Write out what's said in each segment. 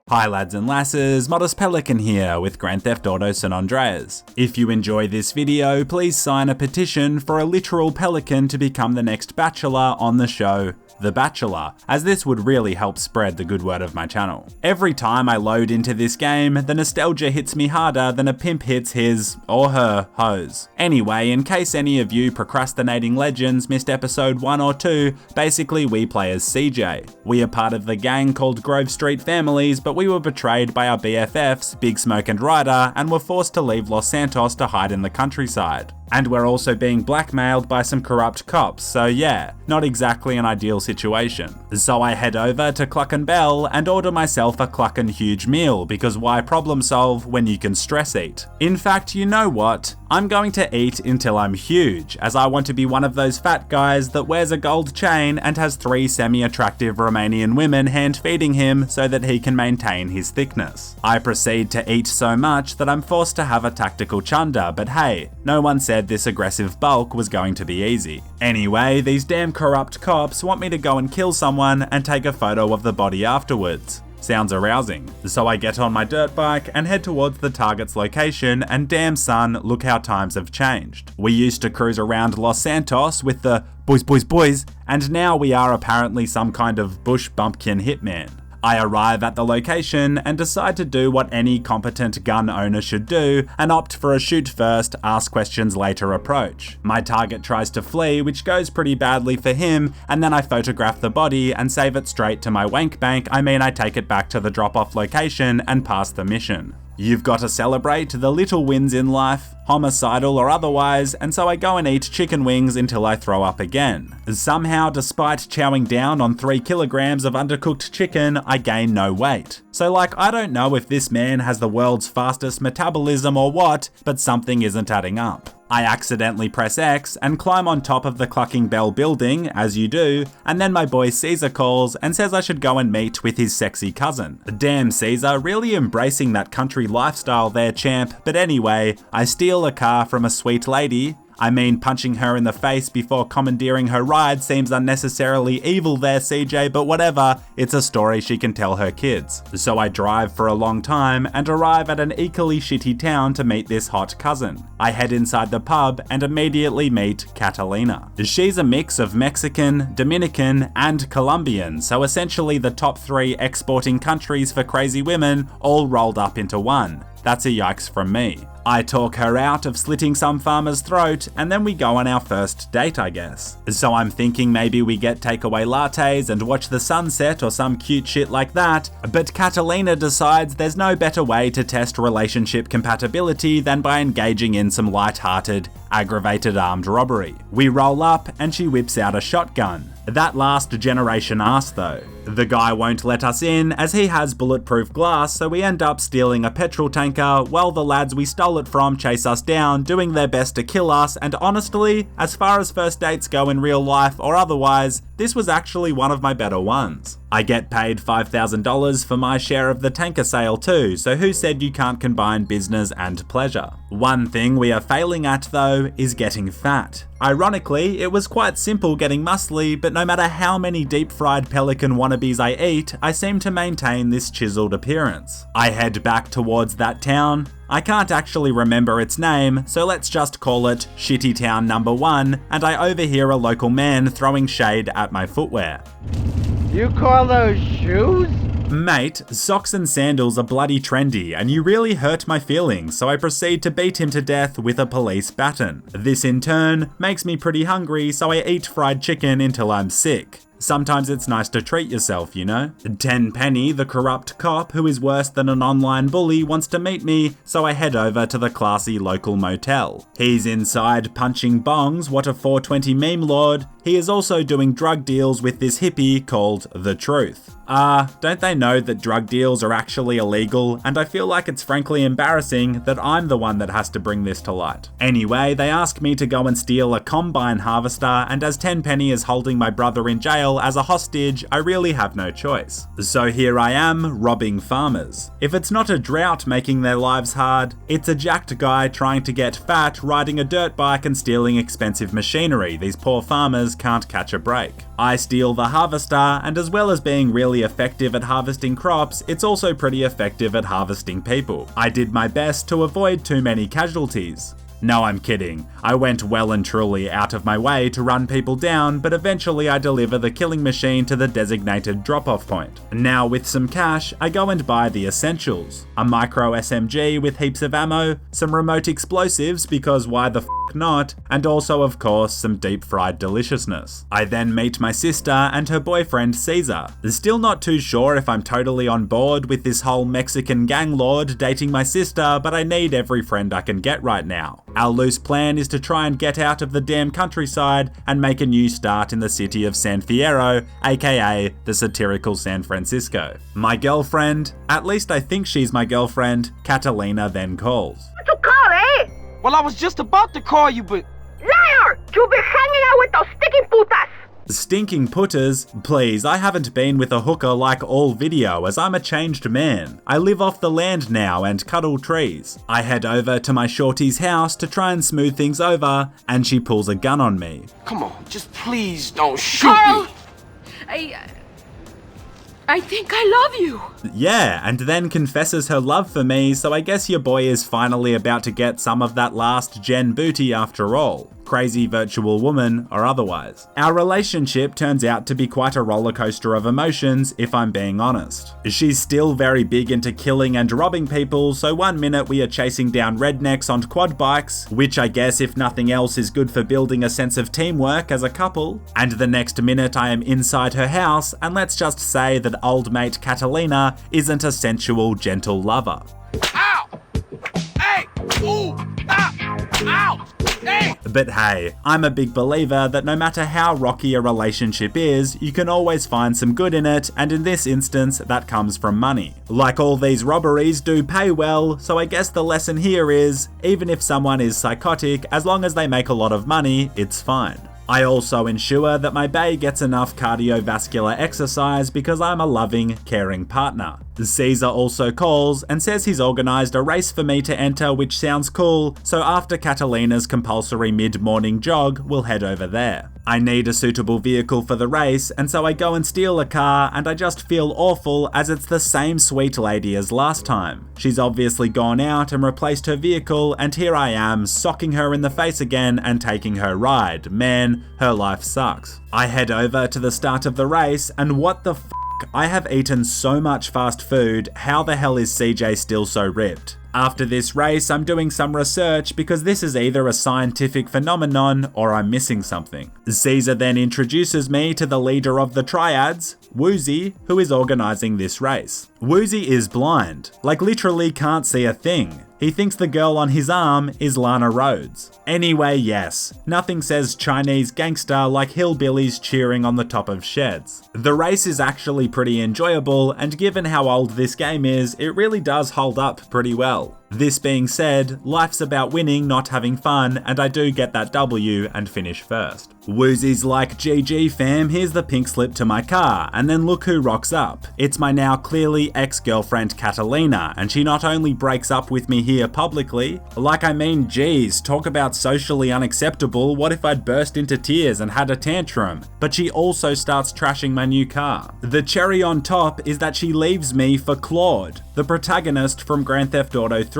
Hi lads and lasses, Modest Pelican here with Grand Theft Auto San Andreas. If you enjoy this video, please sign a petition for a literal pelican to become the next bachelor on the show, The Bachelor, as this would really help spread the good word of my channel. Every time I load into this game, the nostalgia hits me harder than a pimp hits his or her hose. Anyway, in case any of you procrastinating legends missed episode 1 or 2, basically we play as CJ. We are part of the gang called Grove Street Families, but we were betrayed by our BFFs, Big Smoke and Ryder, and were forced to leave Los Santos to hide in the countryside. And we're also being blackmailed by some corrupt cops, so yeah, not exactly an ideal situation. So I head over to Cluck and Bell and order myself a cluckin' huge meal, because why problem solve when you can stress eat? In fact, you know what? I'm going to eat until I'm huge, as I want to be one of those fat guys that wears a gold chain and has 3 semi-attractive Romanian women hand-feeding him so that he can maintain his thickness. I proceed to eat so much that I'm forced to have a tactical chunder, but hey, no one said this aggressive bulk was going to be easy. Anyway, these damn corrupt cops want me to go and kill someone and take a photo of the body afterwards. Sounds arousing. So I get on my dirt bike and head towards the target's location, and damn son, look how times have changed. We used to cruise around Los Santos with the boys, and now we are apparently some kind of bush bumpkin hitman. I arrive at the location and decide to do what any competent gun owner should do and opt for a shoot first, ask questions later approach. My target tries to flee, which goes pretty badly for him, and then I photograph the body and save it straight to my wank bank. I take it back to the drop-off location and pass the mission. You've got to celebrate the little wins in life, homicidal or otherwise, and so I go and eat chicken wings until I throw up again. Somehow, despite chowing down on 3 kilograms of undercooked chicken, I gain no weight. So I don't know if this man has the world's fastest metabolism or what, but something isn't adding up. I accidentally press X and climb on top of the Clucking Bell building, as you do, and then my boy Caesar calls and says I should go and meet with his sexy cousin. Damn Caesar, really embracing that country lifestyle there, champ, but anyway, I steal a car from a sweet lady. Punching her in the face before commandeering her ride seems unnecessarily evil there, CJ, but whatever, it's a story she can tell her kids. So I drive for a long time and arrive at an equally shitty town to meet this hot cousin. I head inside the pub and immediately meet Catalina. She's a mix of Mexican, Dominican, and Colombian, so essentially the top 3 exporting countries for crazy women all rolled up into one. That's a yikes from me. I talk her out of slitting some farmer's throat, and then we go on our first date, I guess. So I'm thinking maybe we get takeaway lattes and watch the sunset or some cute shit like that, but Catalina decides there's no better way to test relationship compatibility than by engaging in some light-hearted, aggravated armed robbery. We roll up and she whips out a shotgun. That last generation ass though. The guy won't let us in as he has bulletproof glass, so we end up stealing a petrol tanker while the lads we stole it from chase us down, doing their best to kill us, and honestly, as far as first dates go in real life or otherwise, this was actually one of my better ones. I get paid $5,000 for my share of the tanker sale too, so who said you can't combine business and pleasure? One thing we are failing at though is getting fat. Ironically, it was quite simple getting muscly, but no matter how many deep-fried Pelican wannabes I eat, I seem to maintain this chiseled appearance. I head back towards that town. I can't actually remember its name, so let's just call it Shitty Town Number 1, and I overhear a local man throwing shade at my footwear. You call those shoes? Mate, socks and sandals are bloody trendy, and you really hurt my feelings, so I proceed to beat him to death with a police baton. This in turn makes me pretty hungry, so I eat fried chicken until I'm sick. Sometimes it's nice to treat yourself, you know? Tenpenny, the corrupt cop who is worse than an online bully, wants to meet me, so I head over to the classy local motel. He's inside punching bongs, what a 420 meme lord. He is also doing drug deals with this hippie called The Truth. Don't they know that drug deals are actually illegal? And I feel like it's frankly embarrassing that I'm the one that has to bring this to light. Anyway, they ask me to go and steal a combine harvester, and as Tenpenny is holding my brother in jail as a hostage, I really have no choice. So here I am, robbing farmers. If it's not a drought making their lives hard, it's a jacked guy trying to get fat, riding a dirt bike and stealing expensive machinery these poor farmers can't catch a break. I steal the harvester, and as well as being really effective at harvesting crops, it's also pretty effective at harvesting people. I did my best to avoid too many casualties. No, I'm kidding. I went well and truly out of my way to run people down, but eventually I deliver the killing machine to the designated drop-off point. Now with some cash, I go and buy the essentials. A micro SMG with heaps of ammo, some remote explosives because why the f not, and also of course some deep fried deliciousness. I then meet my sister and her boyfriend Caesar. Still not too sure if I'm totally on board with this whole Mexican gang lord dating my sister, but I need every friend I can get right now. Our loose plan is to try and get out of the damn countryside and make a new start in the city of San Fierro, aka the satirical San Francisco. My girlfriend, at least I think she's my girlfriend, Catalina then calls. What you call, eh? Well, I was just about to call you, but... Liar! You've been hanging out with those sticky putas! Stinking putters? Please, I haven't been with a hooker like all video as I'm a changed man. I live off the land now and cuddle trees. I head over to my shorty's house to try and smooth things over, and she pulls a gun on me. Come on, just please don't shoot Carl! me. I think I love you. Yeah, and then confesses her love for me, so I guess your boy is finally about to get some of that last gen booty after all. Crazy virtual woman or otherwise. Our relationship turns out to be quite a roller coaster of emotions, if I'm being honest. She's still very big into killing and robbing people, so one minute we are chasing down rednecks on quad bikes, which I guess if nothing else is good for building a sense of teamwork as a couple, and the next minute I am inside her house, and let's just say that old mate Catalina isn't a sensual, gentle lover. Ow! Hey! Ooh! Ah! Ow! Hey! But hey, I'm a big believer that no matter how rocky a relationship is, you can always find some good in it, and in this instance, that comes from money. Like all these robberies do pay well, so I guess the lesson here is, even if someone is psychotic, as long as they make a lot of money, it's fine. I also ensure that my bae gets enough cardiovascular exercise because I'm a loving, caring partner. Caesar also calls and says he's organised a race for me to enter, which sounds cool, so after Catalina's compulsory mid-morning jog, we'll head over there. I need a suitable vehicle for the race, and so I go and steal a car, and I just feel awful as it's the same sweet lady as last time. She's obviously gone out and replaced her vehicle, and here I am, socking her in the face again and taking her ride. Man, her life sucks. I head over to the start of the race, and what the f***? I have eaten so much fast food, how the hell is CJ still so ripped? After this race, I'm doing some research because this is either a scientific phenomenon or I'm missing something. Caesar then introduces me to the leader of the triads, Woozy, who is organising this race. Woozy is blind, like literally can't see a thing. He thinks the girl on his arm is Lana Rhodes. Anyway, yes, nothing says Chinese gangster like hillbillies cheering on the top of sheds. The race is actually pretty enjoyable, and given how old this game is, it really does hold up pretty well. This being said, life's about winning, not having fun, and I do get that W and finish first. Woozy's like, GG fam, here's the pink slip to my car, and then look who rocks up. It's my now clearly ex-girlfriend Catalina, and she not only breaks up with me here publicly, like I mean geez, talk about socially unacceptable, what if I'd burst into tears and had a tantrum? But she also starts trashing my new car. The cherry on top is that she leaves me for Claude, the protagonist from Grand Theft Auto 3.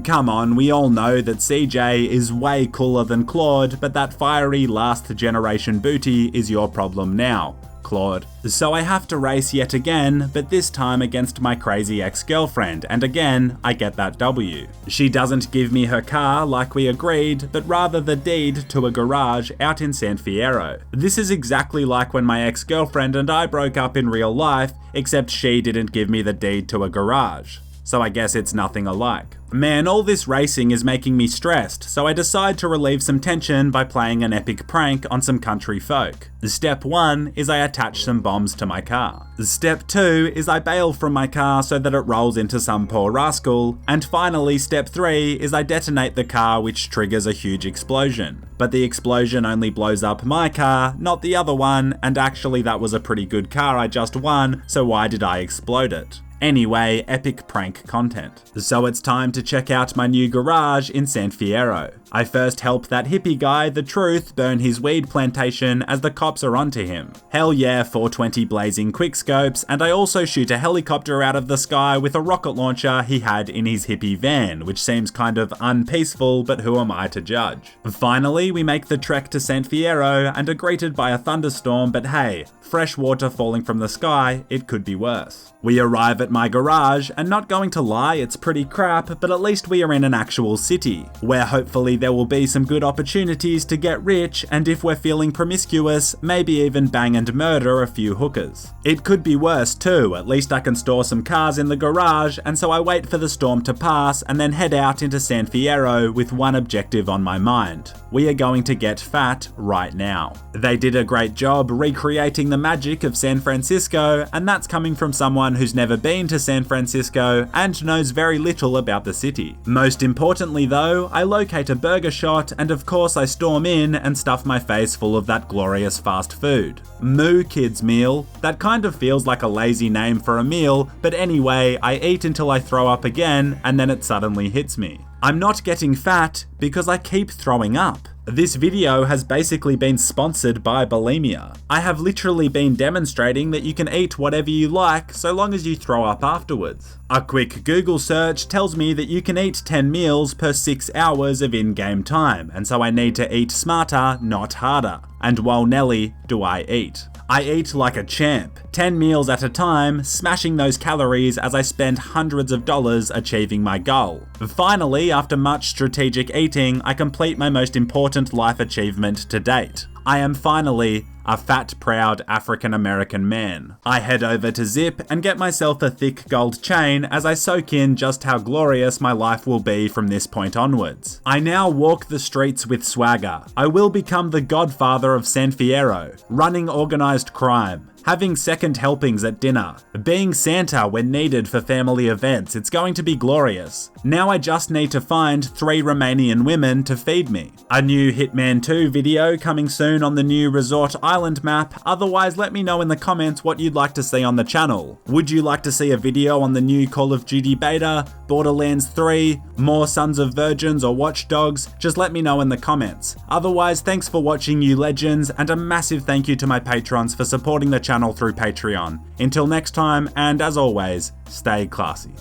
Come on, we all know that CJ is way cooler than Claude, but that fiery last generation booty is your problem now, Claude. So I have to race yet again, but this time against my crazy ex-girlfriend, and again, I get that W. She doesn't give me her car like we agreed, but rather the deed to a garage out in San Fierro. This is exactly like when my ex-girlfriend and I broke up in real life, except she didn't give me the deed to a garage. So I guess it's nothing alike. Man, all this racing is making me stressed, so I decide to relieve some tension by playing an epic prank on some country folk. Step 1 is I attach some bombs to my car. Step 2 is I bail from my car so that it rolls into some poor rascal. And finally, step 3 is I detonate the car, which triggers a huge explosion. But the explosion only blows up my car, not the other one, and actually that was a pretty good car I just won, so why did I explode it? Anyway, epic prank content. So it's time to check out my new garage in San Fierro. I first help that hippie guy, the Truth, burn his weed plantation as the cops are onto him. Hell yeah, 420 blazing quickscopes, and I also shoot a helicopter out of the sky with a rocket launcher he had in his hippie van, which seems kind of unpeaceful, but who am I to judge? Finally, we make the trek to San Fierro and are greeted by a thunderstorm, but hey, fresh water falling from the sky, it could be worse. We arrive at my garage, and not going to lie, it's pretty crap, but at least we are in an actual city, where hopefully there will be some good opportunities to get rich, and if we're feeling promiscuous, maybe even bang and murder a few hookers. It could be worse too, at least I can store some cars in the garage, and so I wait for the storm to pass and then head out into San Fierro with one objective on my mind. We are going to get fat right now. They did a great job recreating the magic of San Francisco, and that's coming from someone who's never been to San Francisco and knows very little about the city. Most importantly though, I locate a burger shot and of course I storm in and stuff my face full of that glorious fast food. Moo Kids Meal. That kind of feels like a lazy name for a meal, but anyway, I eat until I throw up again and then it suddenly hits me. I'm not getting fat because I keep throwing up. This video has basically been sponsored by bulimia. I have literally been demonstrating that you can eat whatever you like so long as you throw up afterwards. A quick Google search tells me that you can eat 10 meals per 6 hours of in-game time, and so I need to eat smarter, not harder. And while Nelly, do I eat. I eat like a champ, 10 meals at a time, smashing those calories as I spend hundreds of dollars achieving my goal. Finally, after much strategic eating, I complete my most important life achievement to date. I am finally a fat, proud African-American man. I head over to Zip and get myself a thick gold chain as I soak in just how glorious my life will be from this point onwards. I now walk the streets with swagger. I will become the godfather of San Fierro, running organized crime, having second helpings at dinner, being Santa when needed for family events. It's going to be glorious. Now I just need to find 3 Romanian women to feed me. A new Hitman 2 video coming soon on the new Resort Island map. Otherwise, let me know in the comments what you'd like to see on the channel. Would you like to see a video on the new Call of Duty beta, Borderlands 3, more Sons of Virgins or Watch Dogs? Just let me know in the comments. Otherwise, thanks for watching, you legends, and a massive thank you to my patrons for supporting the channel through Patreon. Until next time, and as always, stay classy.